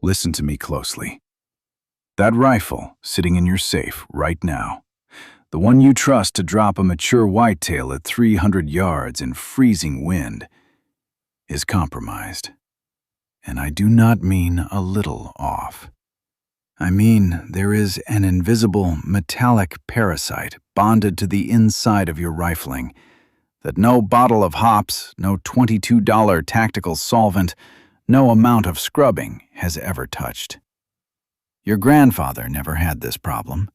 Listen to me closely. That rifle sitting in your safe right now, the one you trust to drop a mature whitetail at 300 yards in freezing wind, is compromised. And I do not mean a little off. I mean there is an invisible metallic parasite bonded to the inside of your rifling that no bottle of hops, no $22 tactical solvent, no amount of scrubbing has ever touched. Your grandfather never had this problem,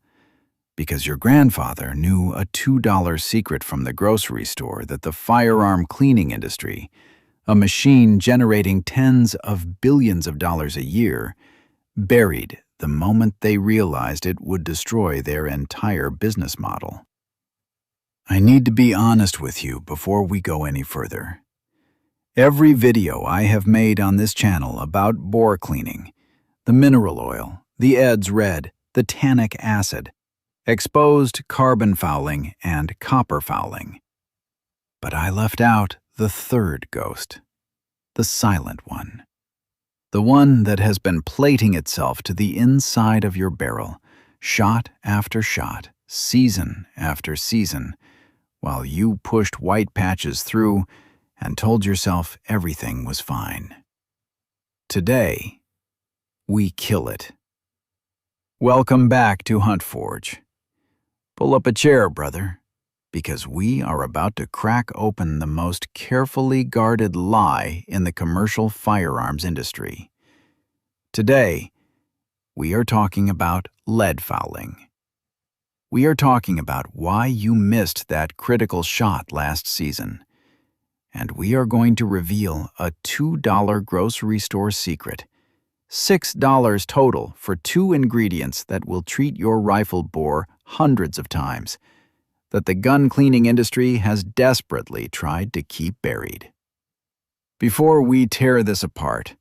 because your grandfather knew a $2 secret from the grocery store that the firearm cleaning industry, a machine generating tens of billions of dollars a year, buried the moment they realized it would destroy their entire business model. I need to be honest with you before we go any further. Every video I have made on this channel about bore cleaning, the mineral oil, the EDS red, the tannic acid, exposed carbon fouling, and copper fouling. But I left out the third ghost, the silent one. The one that has been plating itself to the inside of your barrel, shot after shot, season after season, while you pushed white patches through and told yourself everything was fine. Today, we kill it. Welcome back to HuntForge. Pull up a chair, brother, because we are about to crack open the most carefully guarded lie in the commercial firearms industry. Today, we are talking about lead fouling. We are talking about why you missed that critical shot last season. And we are going to reveal a $2 grocery store secret, $6 total for 2 ingredients that will treat your rifle bore hundreds of times, that the gun cleaning industry has desperately tried to keep buried. Before we tear this apart,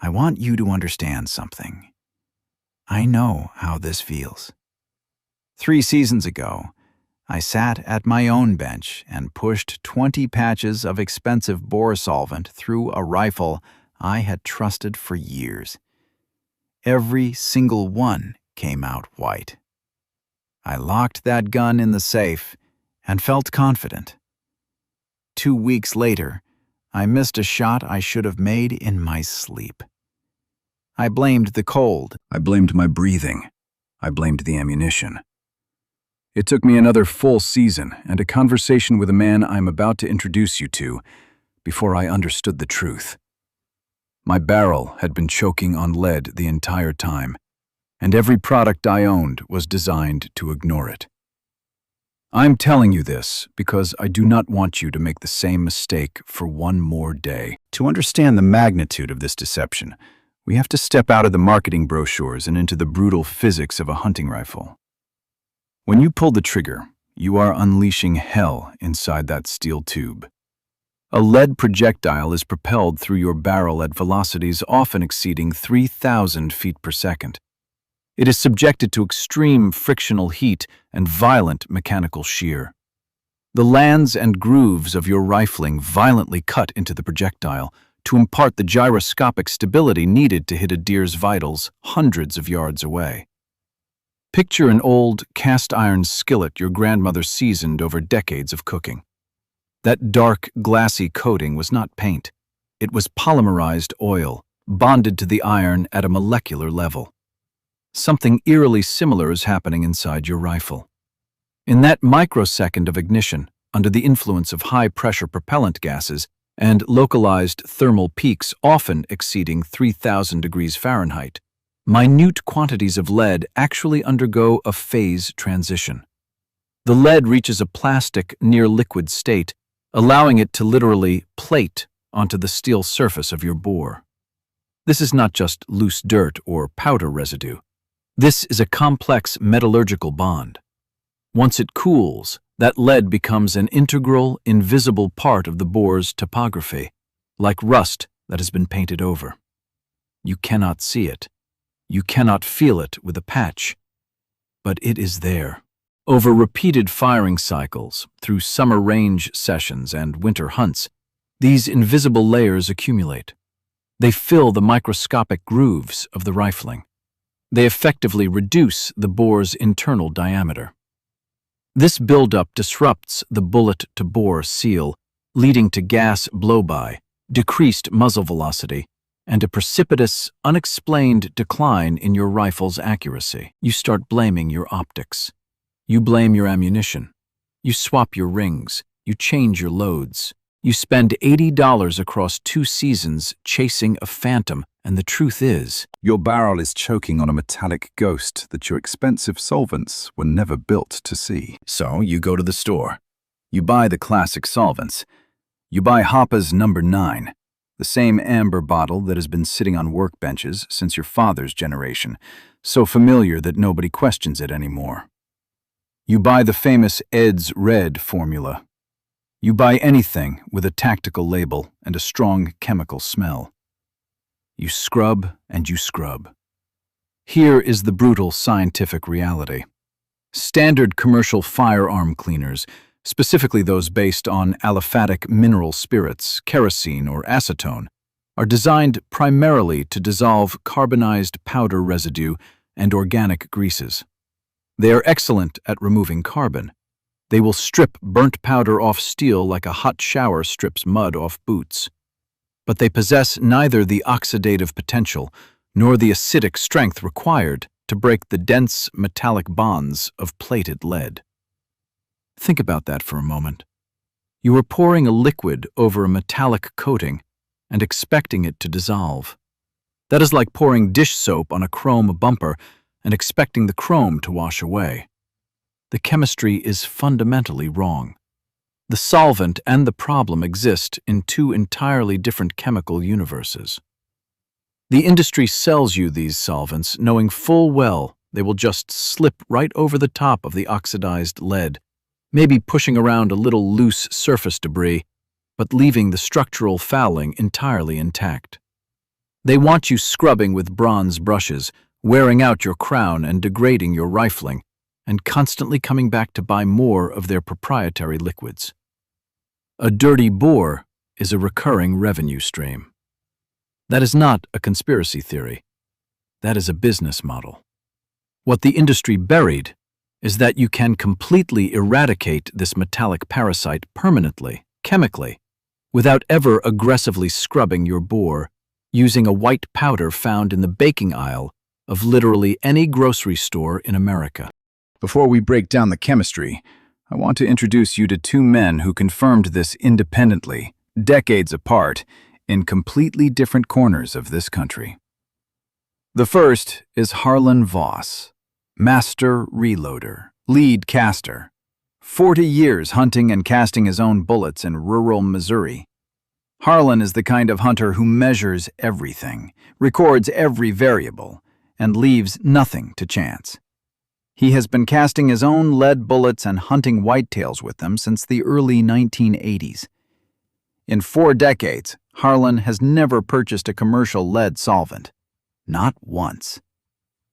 I want you to understand something. I know how this feels. 3 seasons ago, I sat at my own bench and pushed 20 patches of expensive bore solvent through a rifle I had trusted for years. Every single one came out white. I locked that gun in the safe and felt confident. 2 weeks later, I missed a shot I should have made in my sleep. I blamed the cold. I blamed my breathing. I blamed the ammunition. It took me another full season and a conversation with a man I'm about to introduce you to before I understood the truth. My barrel had been choking on lead the entire time, and every product I owned was designed to ignore it. I'm telling you this because I do not want you to make the same mistake for one more day. To understand the magnitude of this deception, we have to step out of the marketing brochures and into the brutal physics of a hunting rifle. When you pull the trigger, you are unleashing hell inside that steel tube. A lead projectile is propelled through your barrel at velocities often exceeding 3,000 feet per second. It is subjected to extreme frictional heat and violent mechanical shear. The lands and grooves of your rifling violently cut into the projectile to impart the gyroscopic stability needed to hit a deer's vitals hundreds of yards away. Picture an old cast-iron skillet your grandmother seasoned over decades of cooking. That dark, glassy coating was not paint. It was polymerized oil, bonded to the iron at a molecular level. Something eerily similar is happening inside your rifle. In that microsecond of ignition, under the influence of high-pressure propellant gases and localized thermal peaks often exceeding 3,000 degrees Fahrenheit, minute quantities of lead actually undergo a phase transition. The lead reaches a plastic, near-liquid state, allowing it to literally plate onto the steel surface of your bore. This is not just loose dirt or powder residue. This is a complex metallurgical bond. Once it cools, that lead becomes an integral, invisible part of the bore's topography, like rust that has been painted over. You cannot see it. You cannot feel it with a patch, but it is there. Over repeated firing cycles, through summer range sessions and winter hunts, these invisible layers accumulate. They fill the microscopic grooves of the rifling. They effectively reduce the bore's internal diameter. This buildup disrupts the bullet-to-bore seal, leading to gas blowby, decreased muzzle velocity, and a precipitous, unexplained decline in your rifle's accuracy. You start blaming your optics. You blame your ammunition. You swap your rings. You change your loads. You spend $80 across 2 seasons chasing a phantom, and the truth is, your barrel is choking on a metallic ghost that your expensive solvents were never built to see. So you go to the store. You buy the classic solvents. You buy Hoppe's No. 9, the same amber bottle that has been sitting on workbenches since your father's generation, so familiar that nobody questions it anymore. You buy the famous Ed's Red formula. You buy anything with a tactical label and a strong chemical smell. You scrub and you scrub. Here is the brutal scientific reality. Standard commercial firearm cleaners, specifically those based on aliphatic mineral spirits, kerosene, or acetone, are designed primarily to dissolve carbonized powder residue and organic greases. They are excellent at removing carbon. They will strip burnt powder off steel like a hot shower strips mud off boots. But they possess neither the oxidative potential nor the acidic strength required to break the dense metallic bonds of plated lead. Think about that for a moment. You are pouring a liquid over a metallic coating and expecting it to dissolve. That is like pouring dish soap on a chrome bumper and expecting the chrome to wash away. The chemistry is fundamentally wrong. The solvent and the problem exist in 2 entirely different chemical universes. The industry sells you these solvents knowing full well they will just slip right over the top of the oxidized lead, maybe pushing around a little loose surface debris, but leaving the structural fouling entirely intact. They want you scrubbing with bronze brushes, wearing out your crown and degrading your rifling, and constantly coming back to buy more of their proprietary liquids. A dirty bore is a recurring revenue stream. That is not a conspiracy theory. That is a business model. What the industry buried is that you can completely eradicate this metallic parasite permanently, chemically, without ever aggressively scrubbing your bore using a white powder found in the baking aisle of literally any grocery store in America. Before we break down the chemistry, I want to introduce you to 2 men who confirmed this independently, decades apart, in completely different corners of this country. The first is Harlan Voss, master reloader, lead caster, 40 years hunting and casting his own bullets in rural Missouri. Harlan is the kind of hunter who measures everything, records every variable, and leaves nothing to chance. He has been casting his own lead bullets and hunting whitetails with them since the early 1980s. In 4 decades, Harlan has never purchased a commercial lead solvent. Not once.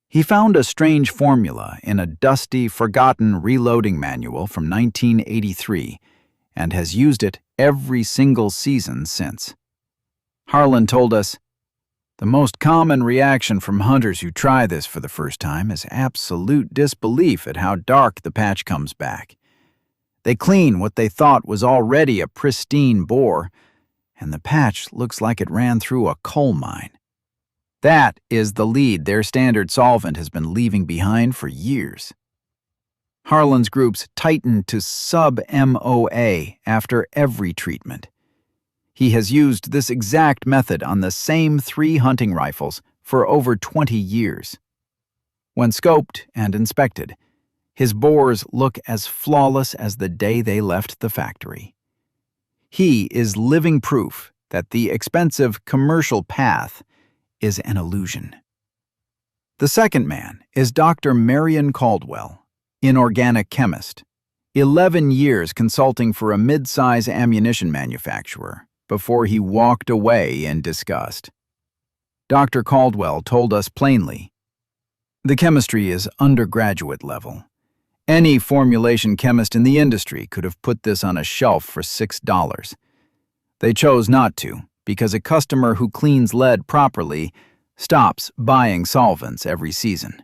He found a strange formula in a dusty, forgotten reloading manual from 1983 and has used it every single season since. Harlan told us, "The most common reaction from hunters who try this for the first time is absolute disbelief at how dark the patch comes back. They clean what they thought was already a pristine bore, and the patch looks like it ran through a coal mine. That is the lead their standard solvent has been leaving behind for years." Harlan's groups tighten to sub-MOA after every treatment. He has used this exact method on the same 3 hunting rifles for over 20 years. When scoped and inspected, his bores look as flawless as the day they left the factory. He is living proof that the expensive commercial path is an illusion. The second man is Dr. Marion Caldwell, inorganic chemist, 11 years consulting for a mid-size ammunition manufacturer before he walked away in disgust. Dr. Caldwell told us plainly, "The chemistry is undergraduate level. Any formulation chemist in the industry could have put this on a shelf for $6. They chose not to because a customer who cleans lead properly stops buying solvents every season.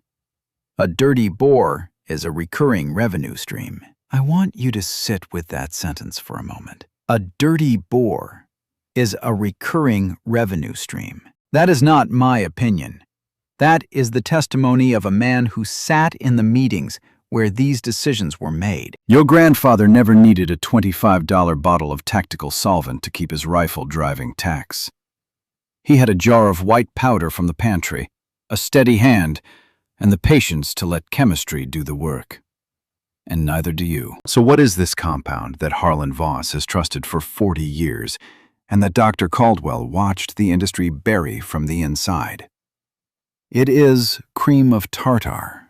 A dirty bore is a recurring revenue stream. I want you to sit with that sentence for a moment. A dirty bore is a recurring revenue stream. That is not my opinion. That is the testimony of a man who sat in the meetings where these decisions were made. Your grandfather never needed a $25 bottle of tactical solvent to keep his rifle driving tacks. He had a jar of white powder from the pantry, a steady hand, and the patience to let chemistry do the work. And neither do you. So what is this compound that Harlan Voss has trusted for 40 years and that Dr. Caldwell watched the industry bury from the inside? It is cream of tartar.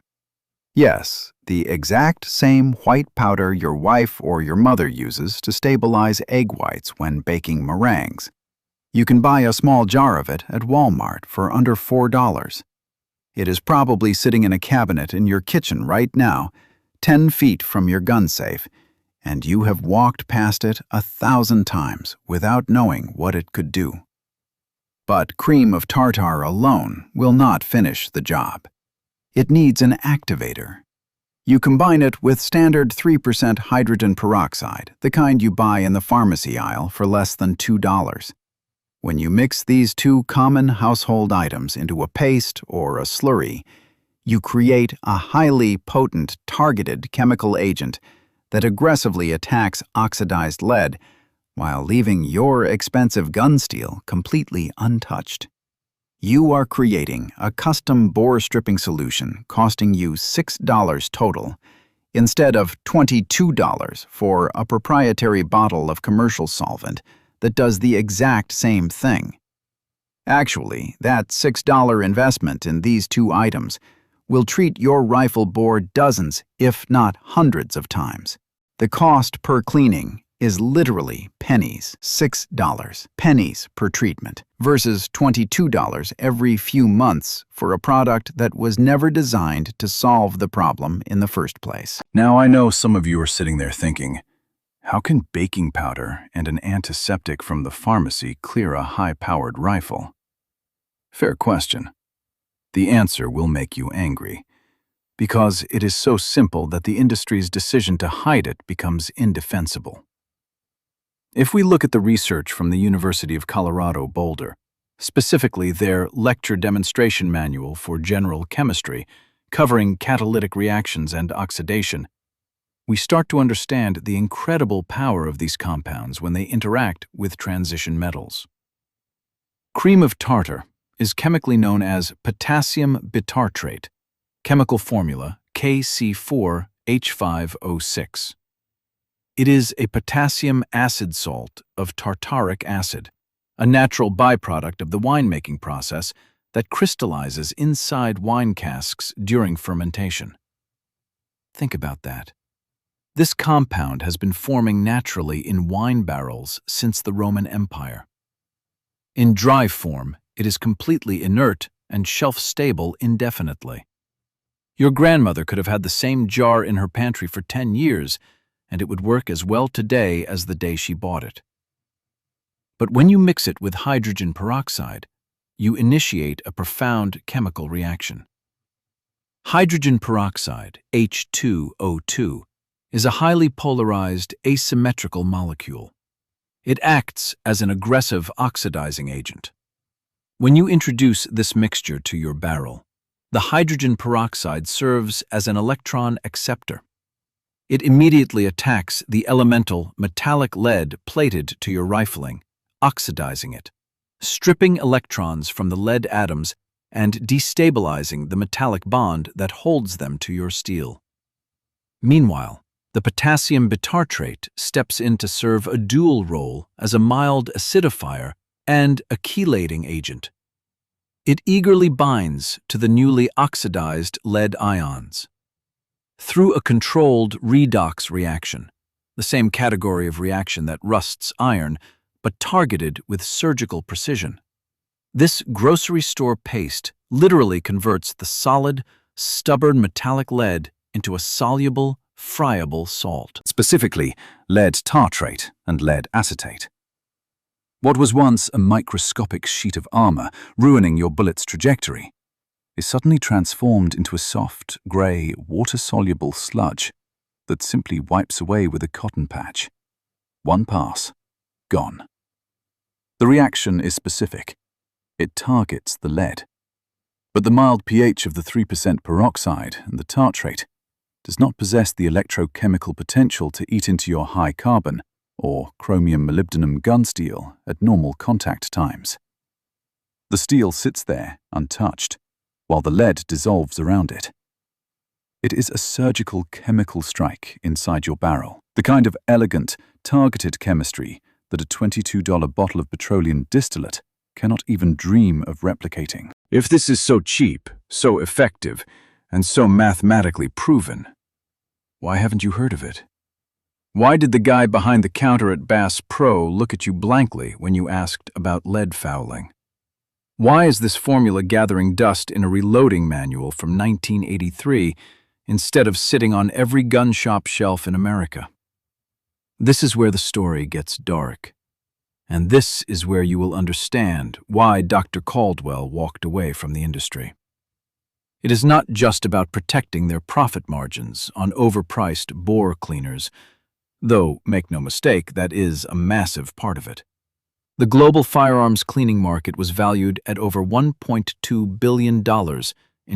Yes, the exact same white powder your wife or your mother uses to stabilize egg whites when baking meringues. You can buy a small jar of it at Walmart for under $4. It is probably sitting in a cabinet in your kitchen right now, 10 feet from your gun safe, and you have walked past it 1,000 times without knowing what it could do. But cream of tartar alone will not finish the job. It needs an activator. You combine it with standard 3% hydrogen peroxide, the kind you buy in the pharmacy aisle for less than $2. When you mix these two common household items into a paste or a slurry, you create a highly potent, targeted chemical agent that aggressively attacks oxidized lead while leaving your expensive gun steel completely untouched. You are creating a custom bore stripping solution costing you $6 total instead of $22 for a proprietary bottle of commercial solvent that does the exact same thing. Actually, that $6 investment in these two items will treat your rifle bore dozens, if not hundreds of times. The cost per cleaning is literally pennies, $6, pennies per treatment, versus $22 every few months for a product that was never designed to solve the problem in the first place. Now I know some of you are sitting there thinking, how can baking powder and an antiseptic from the pharmacy clear a high-powered rifle? Fair question. The answer will make you angry, because it is so simple that the industry's decision to hide it becomes indefensible. If we look at the research from the University of Colorado Boulder, specifically their lecture demonstration manual for general chemistry covering catalytic reactions and oxidation, we start to understand the incredible power of these compounds when they interact with transition metals. Cream of tartar is chemically known as potassium bitartrate, chemical formula KC4H5O6. It is a potassium acid salt of tartaric acid, a natural byproduct of the winemaking process that crystallizes inside wine casks during fermentation. Think about that. This compound has been forming naturally in wine barrels since the Roman Empire. In dry form, it is completely inert and shelf-stable indefinitely. Your grandmother could have had the same jar in her pantry for 10 years, and it would work as well today as the day she bought it. But when you mix it with hydrogen peroxide, you initiate a profound chemical reaction. Hydrogen peroxide, H2O2, is a highly polarized, asymmetrical molecule. It acts as an aggressive oxidizing agent. When you introduce this mixture to your barrel, the hydrogen peroxide serves as an electron acceptor. It immediately attacks the elemental metallic lead plated to your rifling, oxidizing it, stripping electrons from the lead atoms and destabilizing the metallic bond that holds them to your steel. Meanwhile, the potassium bitartrate steps in to serve a dual role as a mild acidifier and a chelating agent. It eagerly binds to the newly oxidized lead ions. Through a controlled redox reaction, the same category of reaction that rusts iron, but targeted with surgical precision, this grocery store paste literally converts the solid, stubborn metallic lead into a soluble, friable salt. Specifically, lead tartrate and lead acetate. What was once a microscopic sheet of armor, ruining your bullet's trajectory, is suddenly transformed into a soft, grey, water-soluble sludge that simply wipes away with a cotton patch. One pass, gone. The reaction is specific. It targets the lead. But the mild pH of the 3% peroxide and the tartrate does not possess the electrochemical potential to eat into your high-carbon or chromium-molybdenum gun steel at normal contact times. The steel sits there, untouched, while the lead dissolves around it. It is a surgical chemical strike inside your barrel, the kind of elegant, targeted chemistry that a $22 bottle of petroleum distillate cannot even dream of replicating. If this is so cheap, so effective, and so mathematically proven, why haven't you heard of it? Why did the guy behind the counter at Bass Pro look at you blankly when you asked about lead fouling? Why is this formula gathering dust in a reloading manual from 1983 instead of sitting on every gun shop shelf in America? This is where the story gets dark. And this is where you will understand why Dr. Caldwell walked away from the industry. It is not just about protecting their profit margins on overpriced bore cleaners, though, make no mistake, that is a massive part of it. The global firearms cleaning market was valued at over $1.2 billion in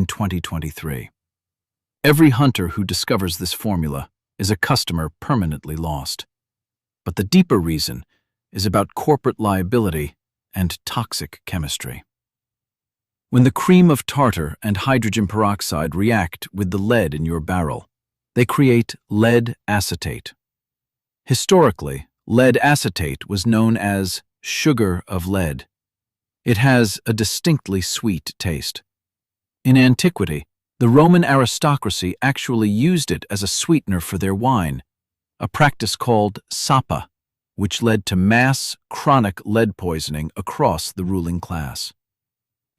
2023. Every hunter who discovers this formula is a customer permanently lost. But the deeper reason is about corporate liability and toxic chemistry. When the cream of tartar and hydrogen peroxide react with the lead in your barrel, they create lead acetate. Historically, lead acetate was known as sugar of lead. It has a distinctly sweet taste. In antiquity, the Roman aristocracy actually used it as a sweetener for their wine, a practice called sappa, which led to mass, chronic lead poisoning across the ruling class.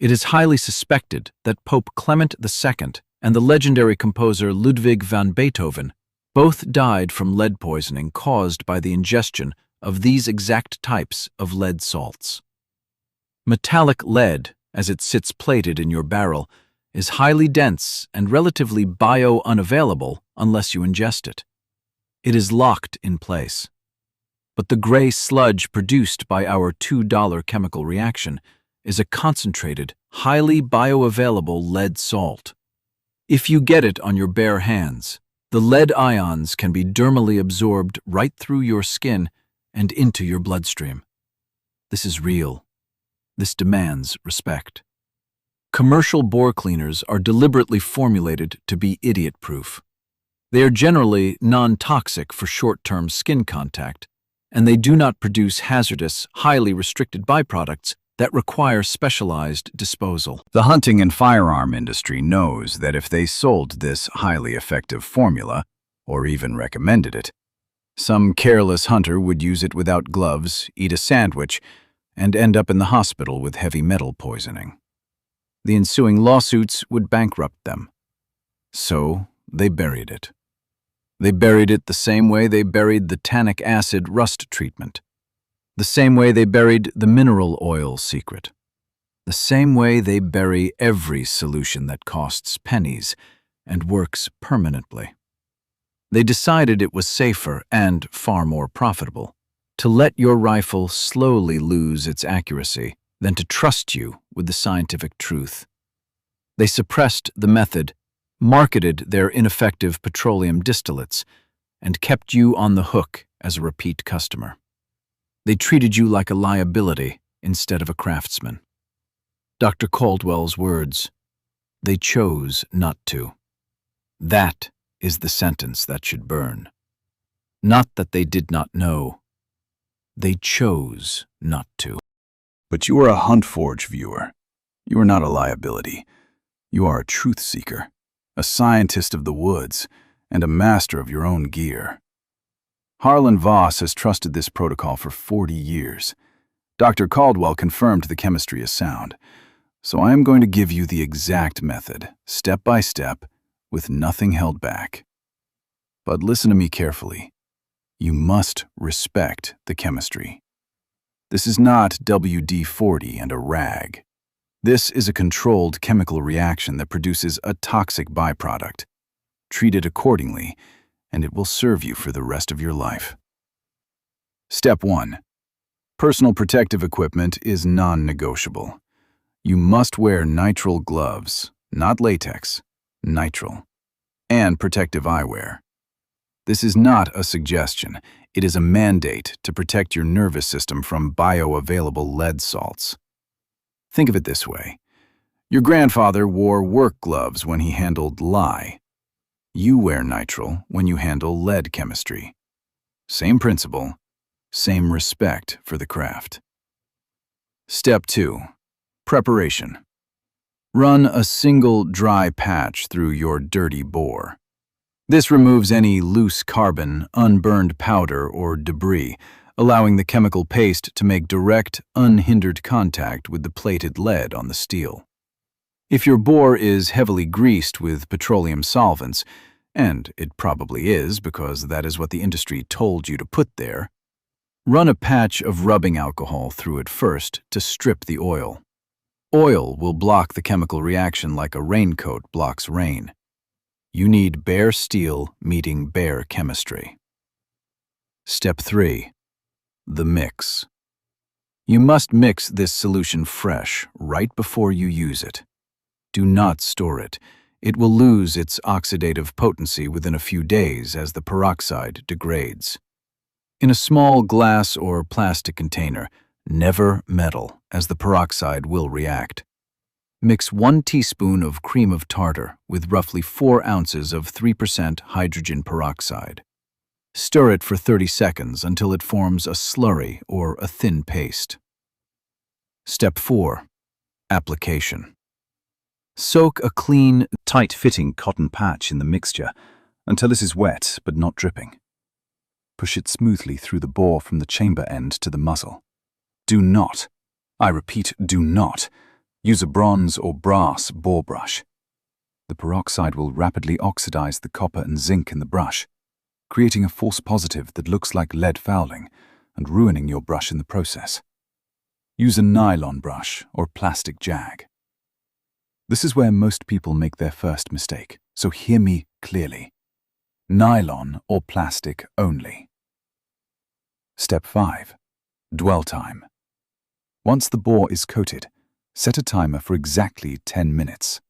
It is highly suspected that Pope Clement II and the legendary composer Ludwig van Beethoven both died from lead poisoning caused by the ingestion of these exact types of lead salts. Metallic lead, as it sits plated in your barrel, is highly dense and relatively bio-unavailable unless you ingest it. It is locked in place. But the gray sludge produced by our $2 chemical reaction is a concentrated, highly bioavailable lead salt. If you get it on your bare hands, the lead ions can be dermally absorbed right through your skin and into your bloodstream. This is real. This demands respect. Commercial bore cleaners are deliberately formulated to be idiot-proof. They are generally non-toxic for short-term skin contact, and they do not produce hazardous, highly restricted byproducts that require specialized disposal. The hunting and firearm industry knows that if they sold this highly effective formula, or even recommended it, some careless hunter would use it without gloves, eat a sandwich, and end up in the hospital with heavy metal poisoning. The ensuing lawsuits would bankrupt them. So they buried it. They buried it the same way they buried the tannic acid rust treatment, the same way they buried the mineral oil secret, the same way they bury every solution that costs pennies and works permanently. They decided it was safer and far more profitable to let your rifle slowly lose its accuracy than to trust you with the scientific truth. They suppressed the method, marketed their ineffective petroleum distillates, and kept you on the hook as a repeat customer. They treated you like a liability instead of a craftsman. Dr. Caldwell's words, "They chose not to." That is the sentence that should burn. Not that they did not know. They chose not to. But you are a HuntForge viewer. You are not a liability. You are a truth seeker, a scientist of the woods, and a master of your own gear. Harlan Voss has trusted this protocol for 40 years. Dr. Caldwell confirmed the chemistry is sound, so I am going to give you the exact method, step by step, with nothing held back. But listen to me carefully. You must respect the chemistry. This is not WD-40 and a rag. This is a controlled chemical reaction that produces a toxic byproduct. Treat it accordingly, and it will serve you for the rest of your life. Step 1. Personal protective equipment is non-negotiable. You must wear nitrile gloves, not latex, nitrile, and protective eyewear. This is not a suggestion. It is a mandate to protect your nervous system from bioavailable lead salts. Think of it this way. Your grandfather wore work gloves when he handled lye. You wear nitrile when you handle lead chemistry. Same principle, same respect for the craft. Step 2. Preparation. Run a single dry patch through your dirty bore. This removes any loose carbon, unburned powder, or debris, allowing the chemical paste to make direct, unhindered contact with the plated lead on the steel. If your bore is heavily greased with petroleum solvents, and it probably is because that is what the industry told you to put there, run a patch of rubbing alcohol through it first to strip the oil. Oil will block the chemical reaction like a raincoat blocks rain. You need bare steel meeting bare chemistry. Step 3. The mix. You must mix this solution fresh, right before you use it. Do not store it. It will lose its oxidative potency within a few days as the peroxide degrades. In a small glass or plastic container, never metal, as the peroxide will react. Mix 1 teaspoon of cream of tartar with roughly 4 ounces of 3% hydrogen peroxide. Stir it for 30 seconds until it forms a slurry or a thin paste. Step 4. Application. Soak a clean, tight-fitting cotton patch in the mixture until it is wet but not dripping. Push it smoothly through the bore from the chamber end to the muzzle. Do not, I repeat, do not, use a bronze or brass bore brush. The peroxide will rapidly oxidize the copper and zinc in the brush, creating a false positive that looks like lead fouling and ruining your brush in the process. Use a nylon brush or plastic jag. This is where most people make their first mistake, so hear me clearly. Nylon or plastic only. Step 5. Dwell time. Once the bore is coated, set a timer for exactly 10 minutes.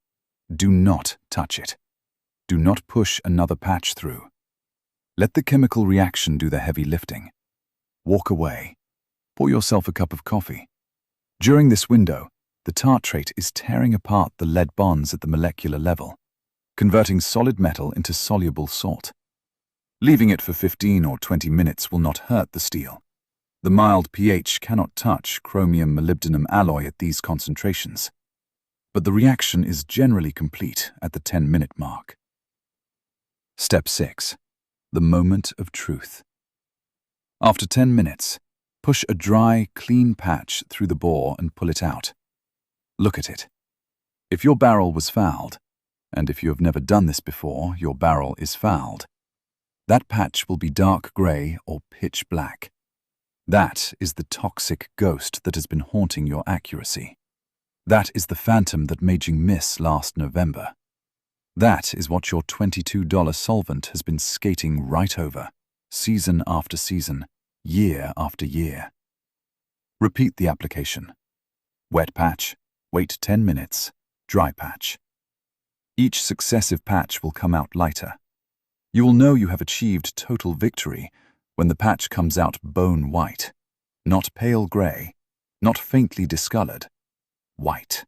Do not touch it. Do not push another patch through. Let the chemical reaction do the heavy lifting. Walk away. Pour yourself a cup of coffee. During this window, the tartrate is tearing apart the lead bonds at the molecular level, converting solid metal into soluble salt. Leaving it for 15 or 20 minutes will not hurt the steel. The mild pH cannot touch chromium-molybdenum alloy at these concentrations, but the reaction is generally complete at the 10-minute mark. Step 6. The moment of truth. After 10 minutes, push a dry, clean patch through the bore and pull it out. Look at it. If your barrel was fouled, and if you have never done this before, your barrel is fouled, that patch will be dark gray or pitch black. That is the toxic ghost that has been haunting your accuracy. That is the phantom that made you miss last November. That is what your $22 solvent has been skating right over, season after season, year after year. Repeat the application. Wet patch, wait 10 minutes, dry patch. Each successive patch will come out lighter. You will know you have achieved total victory when the patch comes out bone white, not pale gray, not faintly discolored, white.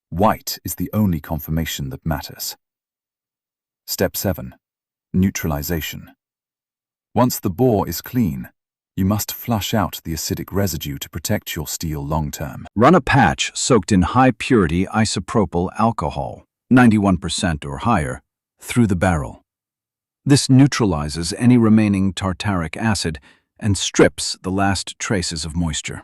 White is the only confirmation that matters. Step 7. Neutralization. Once the bore is clean, you must flush out the acidic residue to protect your steel long-term. Run a patch soaked in high-purity isopropyl alcohol, 91% or higher, through the barrel. This neutralizes any remaining tartaric acid and strips the last traces of moisture.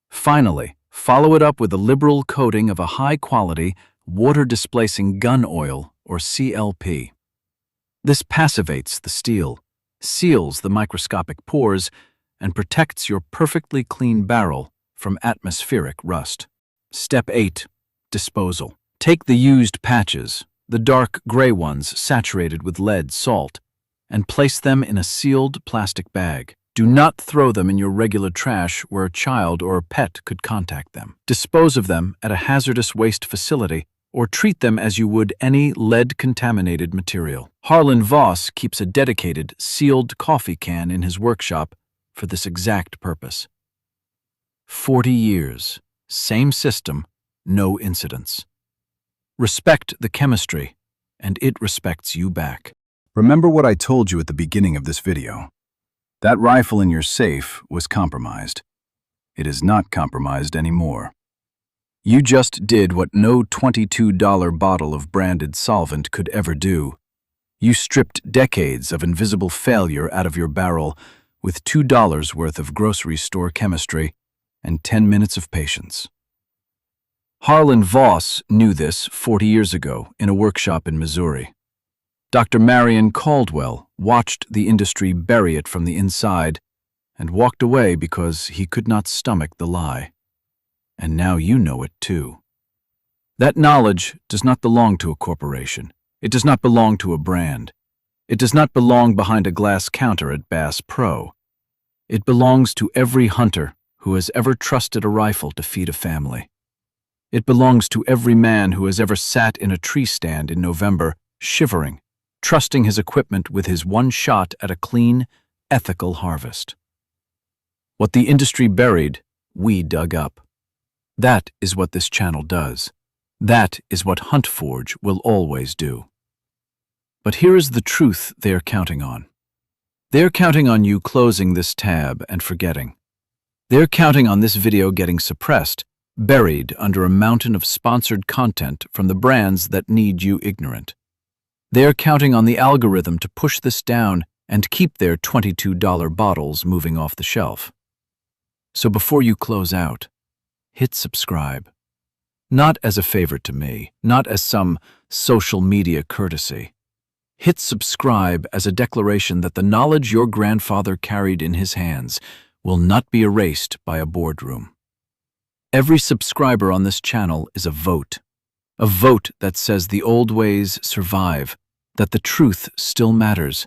Finally, follow it up with a liberal coating of a high-quality, water-displacing gun oil, or CLP. This passivates the steel, seals the microscopic pores, and protects your perfectly clean barrel from atmospheric rust. Step 8. Disposal. Take the used patches, the dark gray ones saturated with lead salt, and place them in a sealed plastic bag. Do not throw them in your regular trash where a child or a pet could contact them. Dispose of them at a hazardous waste facility or treat them as you would any lead-contaminated material. Harlan Voss keeps a dedicated, sealed coffee can in his workshop for this exact purpose. 40 years, same system, no incidents. Respect the chemistry, and it respects you back. Remember what I told you at the beginning of this video. That rifle in your safe was compromised. It is not compromised anymore. You just did what no $22 bottle of branded solvent could ever do. You stripped decades of invisible failure out of your barrel with $2 worth of grocery store chemistry and 10 minutes of patience. Harlan Voss knew this 40 years ago in a workshop in Missouri. Dr. Marion Caldwell watched the industry bury it from the inside and walked away because he could not stomach the lie. And now you know it too. That knowledge does not belong to a corporation. It does not belong to a brand. It does not belong behind a glass counter at Bass Pro. It belongs to every hunter who has ever trusted a rifle to feed a family. It belongs to every man who has ever sat in a tree stand in November, shivering, trusting his equipment with his one shot at a clean, ethical harvest. What the industry buried, we dug up. That is what this channel does. That is what HuntForge will always do. But here is the truth they are counting on. They're counting on you closing this tab and forgetting. They're counting on this video getting suppressed, buried under a mountain of sponsored content from the brands that need you ignorant. They're counting on the algorithm to push this down and keep their $22 bottles moving off the shelf. So before you close out, hit subscribe. Not as a favor to me, not as some social media courtesy. Hit subscribe as a declaration that the knowledge your grandfather carried in his hands will not be erased by a boardroom. Every subscriber on this channel is a vote that says the old ways survive, that the truth still matters,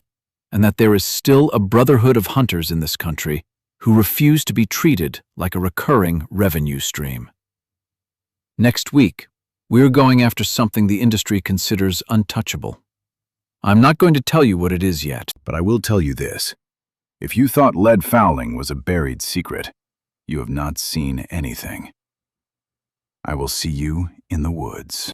and that there is still a brotherhood of hunters in this country who refuse to be treated like a recurring revenue stream. Next week, we're going after something the industry considers untouchable. I'm not going to tell you what it is yet, But I will tell you this. If you thought lead fouling was a buried secret, you have not seen anything. I will see you in the woods.